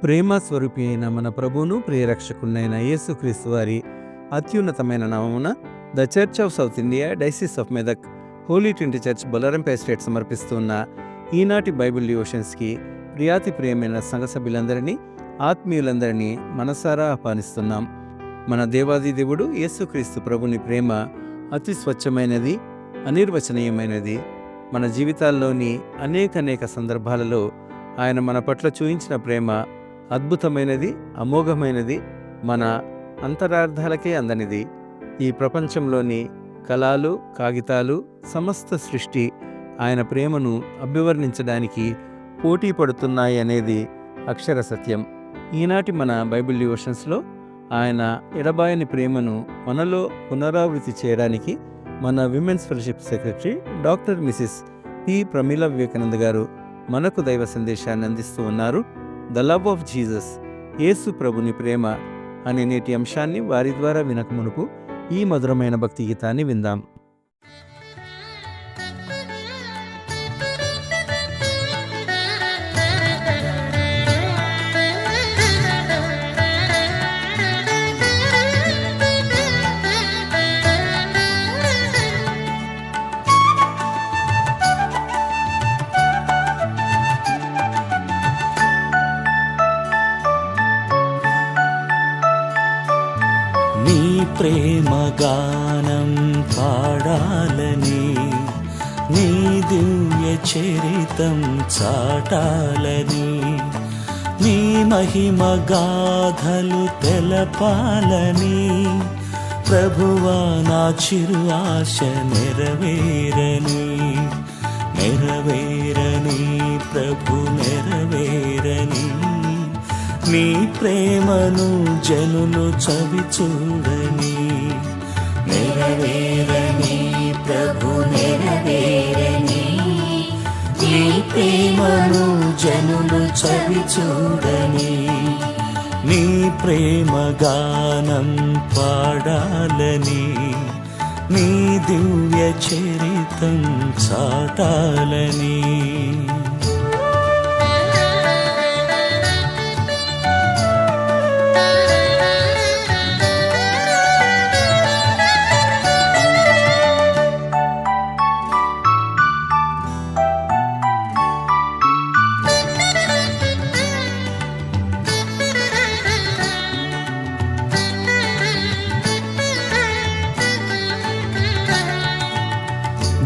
ప్రేమ స్వరూపి అయిన మన ప్రభువును ప్రియరక్షకునైన యేసుక్రీస్తు వారి అత్యున్నతమైన నామమున the church of south India diocese of Medak holy trinity church బొల్లారంపై స్టేట్ సమర్పిస్తున్న ఈనాటి బైబిల్ డివోషన్స్కి ప్రియాతి ప్రియమైన సంఘ సభ్యులందరినీ ఆత్మీయులందరినీ మనసారా ఆహ్వానిస్తున్నాం. మన దేవాది దేవుడు యేసుక్రీస్తు ప్రభుని ప్రేమ అతి స్వచ్ఛమైనది, అనిర్వచనీయమైనది. మన జీవితాల్లోని అనేక సందర్భాలలో ఆయన మన పట్ల చూయించిన ప్రేమ అద్భుతమైనది, అమోఘమైనది, మన అంతరార్థాలకే అందనిది. ఈ ప్రపంచంలోని కళలు, కాగితాలు, సమస్త సృష్టి ఆయన ప్రేమను అభివర్ణించడానికి పోటీ పడుతున్నాయి అనేది అక్షర సత్యం. ఈనాటి మన బైబిల్ డివోషన్స్లో ఆయన ఎడబాయని ప్రేమను మనలో పునరావృతి చేయడానికి మన women's fellowship secretary doctor Mrs P Pramila Vivekananda గారు మనకు దైవ సందేశాన్ని అందిస్తూ ఉన్నారు. ద లవ్ ఆఫ్ జీసస్, యేసు ప్రభుని ప్రేమ అనే నేటి అంశాన్ని వారి ద్వారా వినక మునుపు ఈ మధురమైన భక్తి గీతాన్ని విందాం. నీ ప్రేమ గానం పాడాలని, నీ దివ్య చరితం చాటాలని, నీ మహిమ గాథలు తెలపాలని, ప్రభువా నా చిరు ఆశ నెరవేరని, ప్రభు నెరవేరని. నీ ప్రేమను జనులు చవి చూడని, నెరవేరని ప్రభు నెరవేరని. నీ ప్రేమను జనులు చవి చూడని, నీ ప్రేమ గానం పాడాలని, నీ దివ్య చరితం చాటాలని.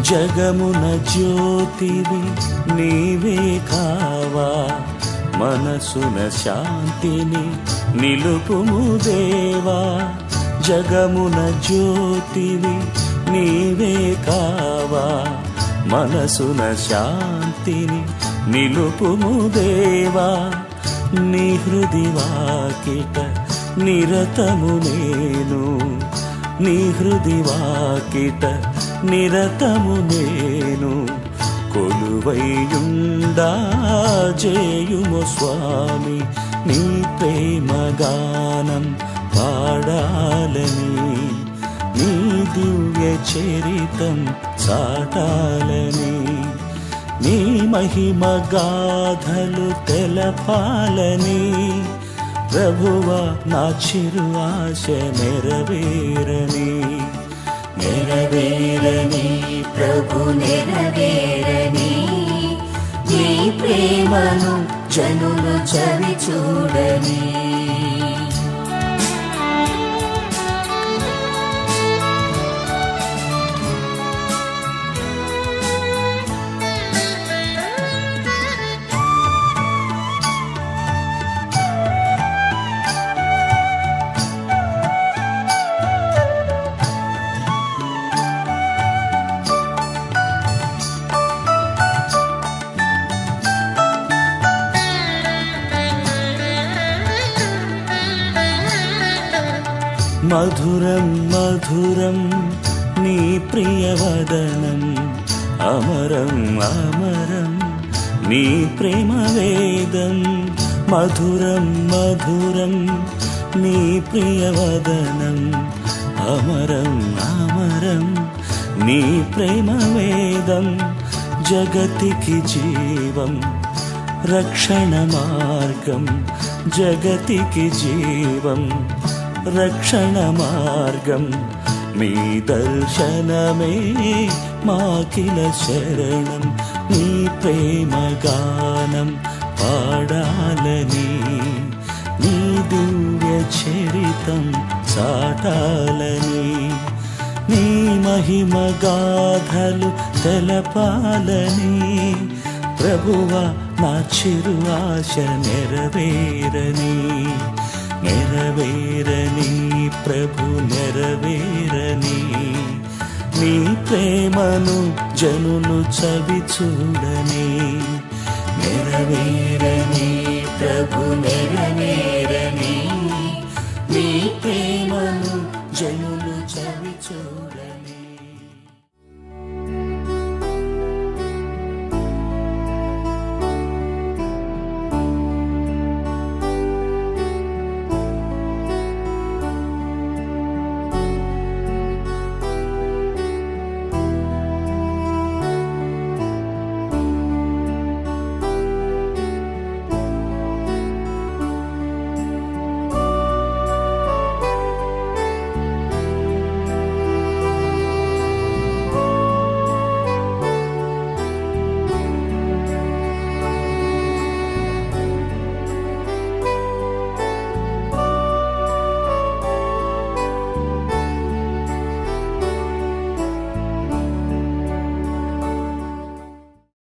జగమున జ్యోతివి నీవే కావా, మనసున శాంతిని నిలుపుము దేవా. జగమున జ్యోతివి నీవే కావా, మనసున శాంతిని నిలుపుము దేవా. నీ హృది వాకిట నిరతము నేను, నీ హృది వాకిట నిరతము నేను, కొలువైయుండా జేయుము స్వామి. నీ ప్రేమ గానం పాడాలని, నీ దివ్య చరితం చాటాలని, నీ మహిమ గాథలు తెలపాలని, ప్రభువా నా చిరు ఆశ నెరవేరని, నెరవేరని ప్రభు నెరవేరని. నీ ప్రేమను జనులు చవి చూడని. మధురం మధురం నీ ప్రియవదనం, అమరం అమరం నీ ప్రేమ వేదం. మధురం మధురం నీ ప్రియవదనం, అమరం అమరం నీ ప్రేమ వేదం. జగతికి జీవం రక్షణ మార్గం జగతికి జీవం, రక్షణ మార్గం నీ దర్శనమే మాకిల శరణం. నీ ప్రేమ గానం పాడాలని, నీ దివ్య చరితం చాటాలని, నీ మహిమ గాథలు తెలపాలని, ప్రభువా నా చిరు ఆశ నెరవేరని, నెరవేరని ప్రభు నెరవేరని, నీ ప్రేమను జనులు చవి చూడని, నెరవేరని ప్రభు నెరవేరని, నీ ప్రేమను జనులు చవి చూడని.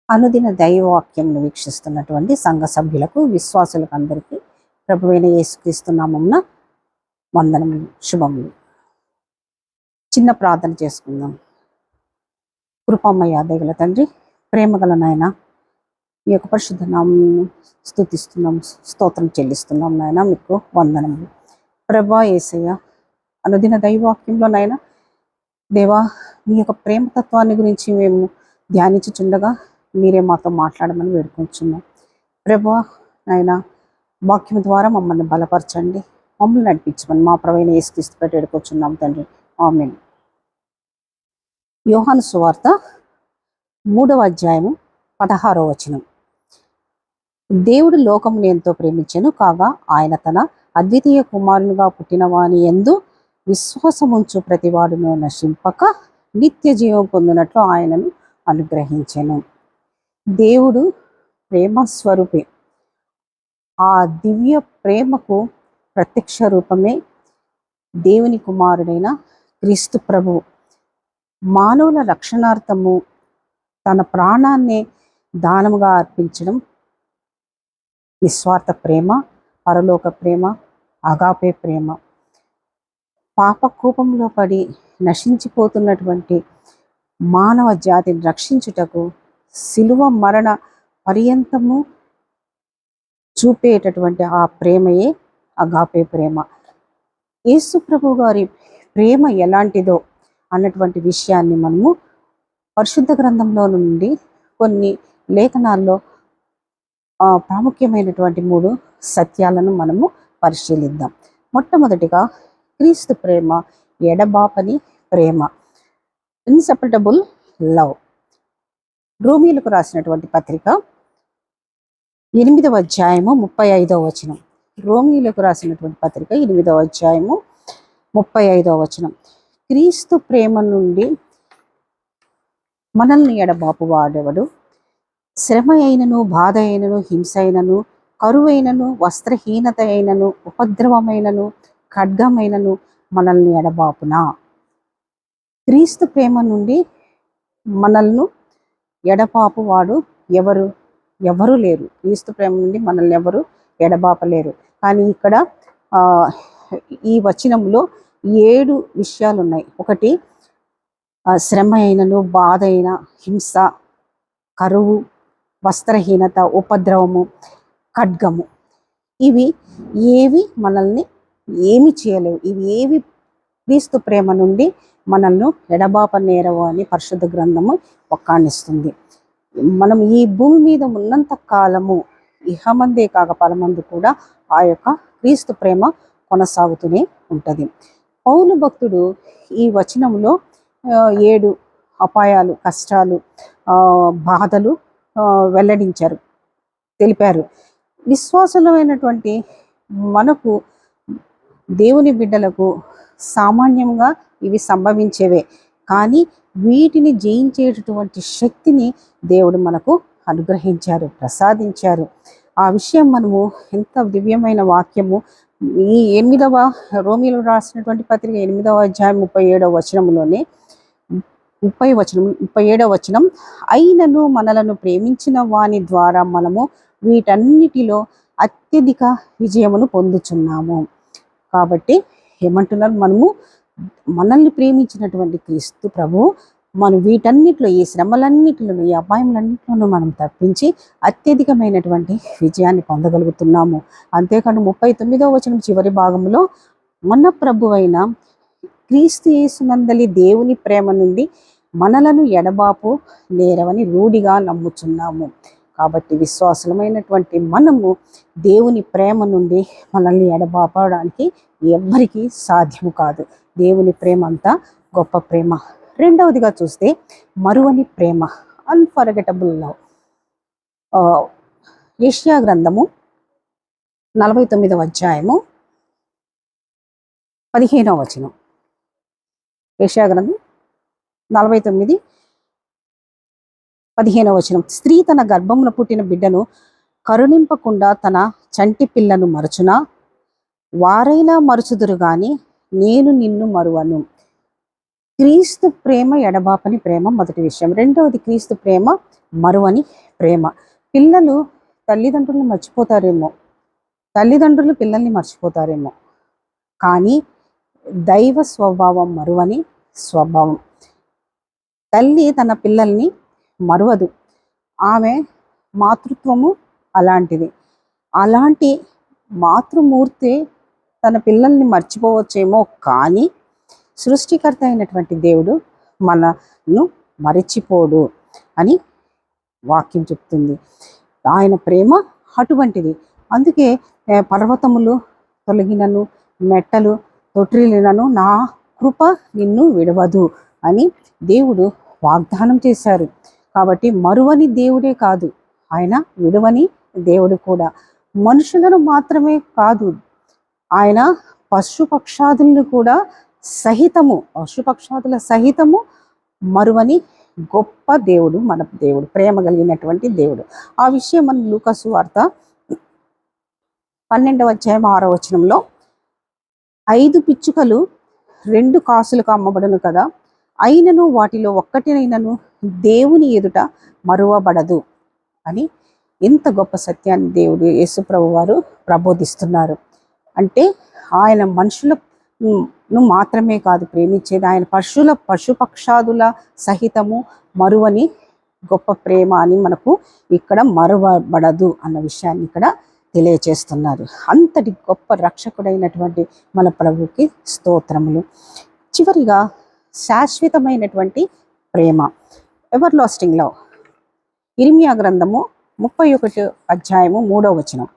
అనుదిన దైవవాక్యంను వీక్షిస్తున్నటువంటి సంఘ సభ్యులకు, విశ్వాసులకు అందరికీ ప్రభువైన యేసుక్రీస్తు నామమున వందనములు, శుభములు. చిన్న ప్రార్థన చేసుకుందాం. కృపమయ దయగల తండ్రి, ప్రేమగల నాయన, మీ యొక్క పరిశుద్ధ నామమును స్తుతిస్తున్నాం, స్తోత్రం చెల్లిస్తున్నాం నాయన, మీకు వందనములు. ప్రభా యేసయ్య, అనుదిన దైవవాక్యంలో నాయన దేవా, మీ యొక్క ప్రేమతత్వాన్ని గురించి మేము ధ్యానించుచుండగా మీరే మాతో మాట్లాడమని వేడుకుంటున్నాం. ప్రభువా నాయన, వాక్యం ద్వారా మమ్మల్ని బలపరచండి, మమ్మల్ని నడిపించమని మా ప్రభువైన యేసుక్రీస్తు పేరిట వేడుకొచ్చున్నాం తండ్రి, ఆమేన్. యోహాను సువార్త 3వ అధ్యాయము 16వ వచనం. దేవుడు లోకమును ఎంతో ప్రేమించెను, కాగా ఆయన తన అద్వితీయ కుమారునిగా పుట్టిన వాని యందు విశ్వాసముంచు ప్రతివాడును నశింపక నిత్య జీవం పొందినట్లు ఆయనను అనుగ్రహించెను. దేవుడు ప్రేమ స్వరూపే. ఆ దివ్య ప్రేమకు ప్రత్యక్ష రూపమే దేవుని కుమారుడైన క్రీస్తు ప్రభువు. మానవుల రక్షణార్థము తన ప్రాణాన్నే దానముగా అర్పించడం నిస్వార్థ ప్రేమ, పరలోక ప్రేమ, అగాపే ప్రేమ. పాప కూపంలో పడి నశించిపోతున్నటువంటి మానవ జాతిని రక్షించుటకు శిలువ మరణ పర్యంతము చూపేటటువంటి ఆ ప్రేమయే అగాపే ప్రేమ. యేసు ప్రభు గారి ప్రేమ ఎలాంటిదో అన్నటువంటి విషయాన్ని మనము పరిశుద్ధ గ్రంథంలో నుండి కొన్ని లేఖనాల్లో ప్రాముఖ్యమైనటువంటి 3 సత్యాలను మనము పరిశీలిద్దాం. మొట్టమొదటిగా, క్రీస్తు ప్రేమ ఎడబాపని ప్రేమ, ఇన్సెపరబుల్ లవ్. రోమీయులకు రాసినటువంటి పత్రిక 8వ అధ్యాయము 35వ వచనం. రోమీయులకు రాసినటువంటి పత్రిక 8వ అధ్యాయము 35వ వచనం. క్రీస్తు ప్రేమ నుండి మనల్ని ఎడబాపు వాడెవడు? శ్రమ అయినను, బాధ అయినను, హింస అయినను, కరువైనను, వస్త్రహీనత అయినను, ఉపద్రవమైనను, ఖడ్గమైనను మనల్ని ఎడబాపునా? క్రీస్తు ప్రేమ నుండి మనల్ని ఎడబాపు వాడు ఎవరు లేరు. క్రీస్తు ప్రేమ నుండి మనల్ని ఎవరు ఎడబాపలేరు. కానీ ఇక్కడ ఈ వచనంలో 7 విషయాలు ఉన్నాయి. ఒకటి, శ్రమ అయినను, బాధ అయిన, హింస, కరువు, వస్త్రహీనత, ఉపద్రవము, ఖడ్గము. ఇవి ఏవి మనల్ని ఏమి చేయలేవు. ఇవి ఏవి క్రీస్తు ప్రేమ నుండి మనల్ని ఎడబాపనేరవు అని పరిశుద్ధ గ్రంథము ఒక్కాణిస్తుంది. మనం ఈ భూమి మీద ఉన్నంత కాలము ఇహమందే కాక పరమందు కూడా ఆ యొక్క క్రీస్తు ప్రేమ కొనసాగుతూనే ఉంటుంది. పౌలు భక్తుడు ఈ వచనంలో 7 అపాయాలు, కష్టాలు, బాధలు వెల్లడించారు. తెలిపారు. విశ్వాసులమైనటువంటి మనకు, దేవుని బిడ్డలకు సామాన్యంగా ఇవి సంభవించేవే, కానీ వీటిని జయించేటటువంటి శక్తిని దేవుడు మనకు అనుగ్రహించారు, ప్రసాదించారు. ఆ విషయం మనము ఎంత దివ్యమైన వాక్యము. ఈ 8వ రోమీయులకు రాసినటువంటి పత్రిక 8వ అధ్యాయం 37వ వచనంలోనే 37వ వచనం, అయినను మనలను ప్రేమించిన వాని ద్వారా మనము వీటన్నిటిలో అత్యధిక విజయమును పొందుచున్నాము. కాబట్టి ఏమంటున్నారు, మనల్ని ప్రేమించినటువంటి క్రీస్తు ప్రభువు మనం వీటన్నిటిలో, ఈ శ్రమలన్నిటిలోనూ, ఈ అపాయములన్నిటిలోనూ మనం తప్పించి అత్యధికమైనటువంటి విజయాన్ని పొందగలుగుతున్నాము. అంతేకాదు 39వ వచనం చివరి భాగంలో, మన ప్రభువైన క్రీస్తు యేసునందలి దేవుని ప్రేమ నుండి మనలను ఎడబాపు నేరవని రూఢిగా నమ్ముచున్నాము. కాబట్టి విశ్వాసులమైనటువంటి మనము దేవుని ప్రేమ నుండి మనల్ని ఎడబాపడానికి ఎవ్వరికీ సాధ్యము కాదు. దేవుని ప్రేమ అంతా గొప్ప ప్రేమ. రెండవదిగా చూస్తే మరువని ప్రేమ, అన్ఫర్గెటబుల్ లవ్. యెషయా గ్రంథము 49వ అధ్యాయము 15వ వచనం. యెషయా గ్రంథం 49:15వ వచనం, స్త్రీ తన గర్భమున పుట్టిన బిడ్డను కరుణింపకుండా తన చంటి పిల్లను మరచునా? వారైనా మరుచుదురు గాని నేను నిన్ను మరువను. క్రీస్తు ప్రేమ ఎడబాపని ప్రేమ మొదటి విషయం. రెండవది, క్రీస్తు ప్రేమ మరువని ప్రేమ. పిల్లలు తల్లిదండ్రులను మర్చిపోతారేమో, తల్లిదండ్రులు పిల్లల్ని మర్చిపోతారేమో, కానీ దైవ స్వభావం మరువని స్వభావం. తల్లి తన పిల్లల్ని మరువదు. ఆమె మాతృత్వము అలాంటిది. అలాంటి మాతృమూర్తి తన పిల్లల్ని మర్చిపోవచ్చేమో, కానీ సృష్టికర్త అయినటువంటి దేవుడు మనను మరిచిపోడు అని వాక్యం చెప్తుంది. ఆయన ప్రేమ అటువంటిది. అందుకే పర్వతములు తొలగినను, మెట్టలు తొట్టిల్లినను నా కృప నిన్ను విడవదు అని దేవుడు వాగ్దానం చేశారు. కాబట్టి మరువని దేవుడే కాదు, ఆయన విడవని దేవుడు కూడా. మనుషులను మాత్రమే కాదు, ఆయన పశుపక్షాదులను కూడా పశుపక్షాదుల సహితము మరువని గొప్ప దేవుడు మన దేవుడు, ప్రేమ కలిగినటువంటి దేవుడు. ఆ విషయం మనం లూకా సువార్త 12వ అధ్యాయం 6వ వచనంలో, 5 పిచ్చుకలు 2 కాసులకు అమ్మబడును కదా, అయినను వాటిలో ఒక్కటినైనను దేవుని ఎదుట మరువబడదు అని ఎంత గొప్ప సత్యాన్ని దేవుడు యేసుప్రభు వారు ప్రబోధిస్తున్నారు. అంటే ఆయన మనుషులను మాత్రమే కాదు ప్రేమించేది, ఆయన పశుపక్షాదుల సహితము మరువని గొప్ప ప్రేమ అని మనకు ఇక్కడ మరువబడదు అన్న విషయాన్ని ఇక్కడ తెలియచేస్తున్నారు. అంతటి గొప్ప రక్షకుడైనటువంటి మన ప్రభుకి స్తోత్రములు. చివరిగా శాశ్వతమైనటువంటి ప్రేమ, ఎవర్ లాస్టింగ్ లవ్. ఇర్మియా గ్రంథము 31 అధ్యాయము 3వ వచనం,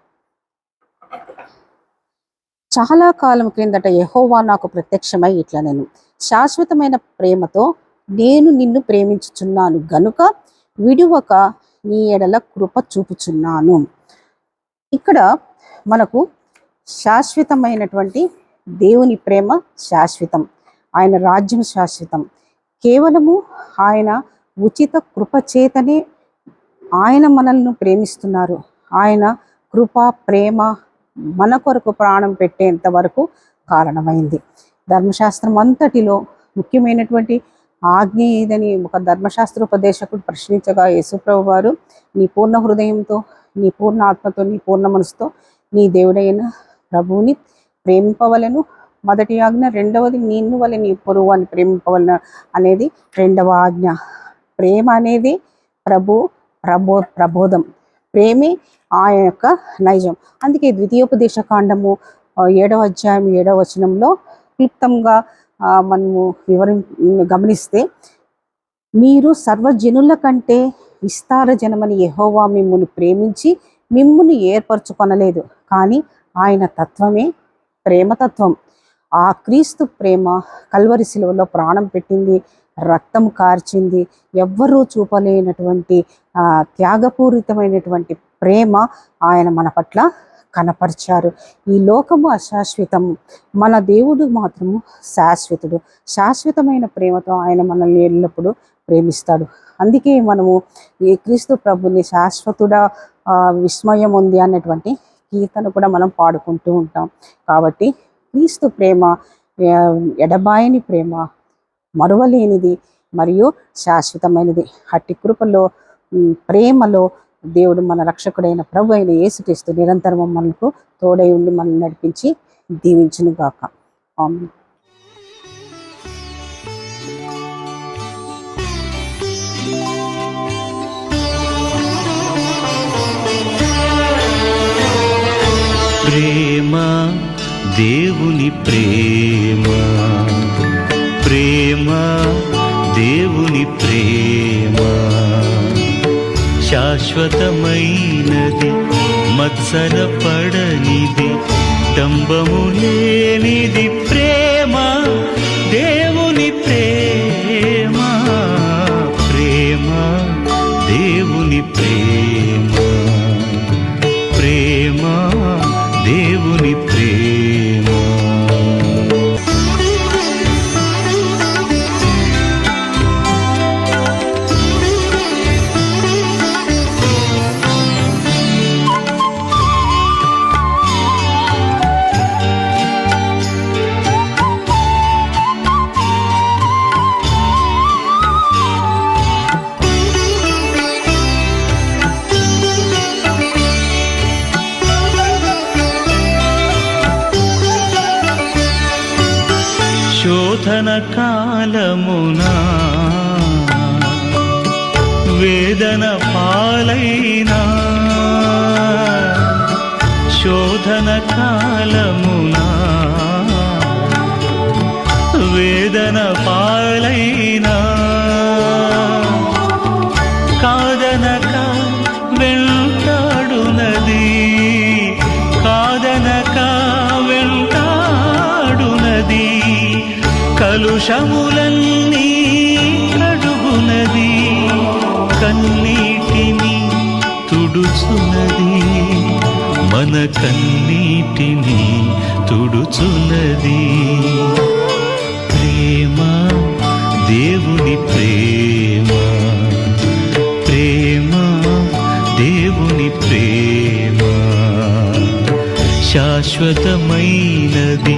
చాలా కాలం క్రిందట యెహోవా నాకు ప్రత్యక్షమై ఇట్లా, నేను శాశ్వతమైన ప్రేమతో నేను నిన్ను ప్రేమించుచున్నాను గనుక విడువక నీ ఎడల కృప చూపుచున్నాను. ఇక్కడ మనకు శాశ్వతమైనటువంటి దేవుని ప్రేమ శాశ్వతం, ఆయన రాజ్యం శాశ్వతం. కేవలము ఆయన ఉచిత కృప చేతనే ఆయన మనల్ని ప్రేమిస్తున్నారు. ఆయన కృప ప్రేమ మన కొరకు ప్రాణం పెట్టేంత వరకు కారణమైంది. ధర్మశాస్త్రం అంతటిలో ముఖ్యమైనటువంటి ఆజ్ఞ ఏదని ఒక ధర్మశాస్త్రోపదేశకుడు ప్రశ్నించగా, యేసుప్రభు వారు నీ పూర్ణ హృదయంతో, నీ పూర్ణ ఆత్మతో, నీ పూర్ణ మనసుతో నీ దేవుడైన ప్రభువుని ప్రేమింపవలెను మొదటి ఆజ్ఞ. రెండవది, నిన్ను వలె నీ పొరుగు అని ప్రేమింపవలెను అనేది రెండవ ఆజ్ఞ. ప్రేమ అనేది ప్రబోధం, ప్రేమే ఆయన యొక్క నైజం. అందుకే ద్వితీయోపదేశ కాండము 7వ అధ్యాయం 7వ వచనంలో క్లుప్తంగా మనము గమనిస్తే, మీరు సర్వజనుల కంటే విస్తార జనమని యెహోవా మిమ్మును ప్రేమించి మిమ్మును ఏర్పరచుకొనలేదు, కానీ ఆయన తత్వమే ప్రేమతత్వం. ఆ క్రీస్తు ప్రేమ కల్వరి శిలువలో ప్రాణం పెట్టింది, రక్తం కార్చింది. ఎవ్వరూ చూపలేనటువంటి త్యాగపూరితమైనటువంటి ప్రేమ ఆయన మన పట్ల కనపరిచారు. ఈ లోకము అశాశ్వతము, మన దేవుడు మాత్రము శాశ్వతుడు. శాశ్వతమైన ప్రేమతో ఆయన మనల్ని ఎల్లప్పుడూ ప్రేమిస్తాడు. అందుకే మనము ఈ క్రీస్తు ప్రభుని శాశ్వతుడా విస్మయం ఉంది అన్నటువంటి కీర్తన కూడా మనం పాడుకుంటూ ఉంటాం. కాబట్టి క్రీస్తు ప్రేమ ఎడబాయని ప్రేమ, మరువలేనిది మరియు శాశ్వతమైనది. అట్టి కృపలో ప్రేమలో దేవుడు మన రక్షకుడైన ప్రభు అయిన యేసుక్రీస్తు నిరంతరం మనకు తోడై ఉండి మనల్ని నడిపించి దీవించును గాక. ఆమేన్. ప్రేమ దేవుని ప్రేమ, ప్రేమ దేవుని ప్రేమ శాశ్వతమైనది, మత్సరపడనిది, డంబము లేనిది. ప్రేమ దేవుని ప్రేమ, ప్రేమ దేవుని ప్రేమ, ప్రేమ దేవుని ప్రేమ. శోధన కాలమునా వేదన పాలైనా, శోధన కాలమునా వేదన పాలైనా, కాదనక వెంటాడునది, కాదనక వెంటాడునది, కలుషములన్నీ కడుగునది, కన్నీటిని తుడుచునది, మన కన్నీటిని తుడుచునది. ప్రేమ దేవుని ప్రేమ, ప్రేమ దేవుని ప్రేమ శాశ్వతమైనది,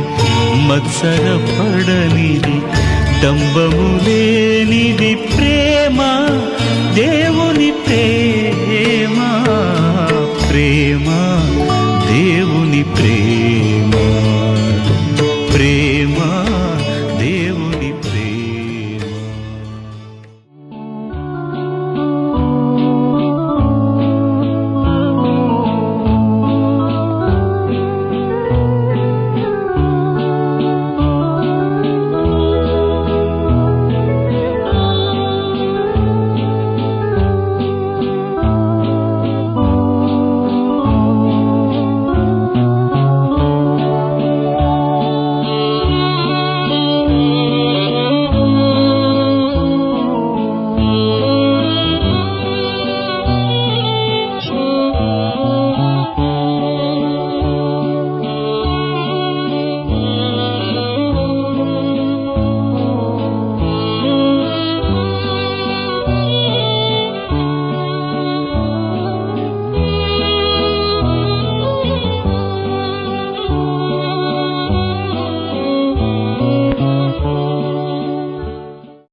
మత్సరపడనిది, డంబము లేనిది. ప్రేమ దేవుని ప్రేమ, ప్రేమ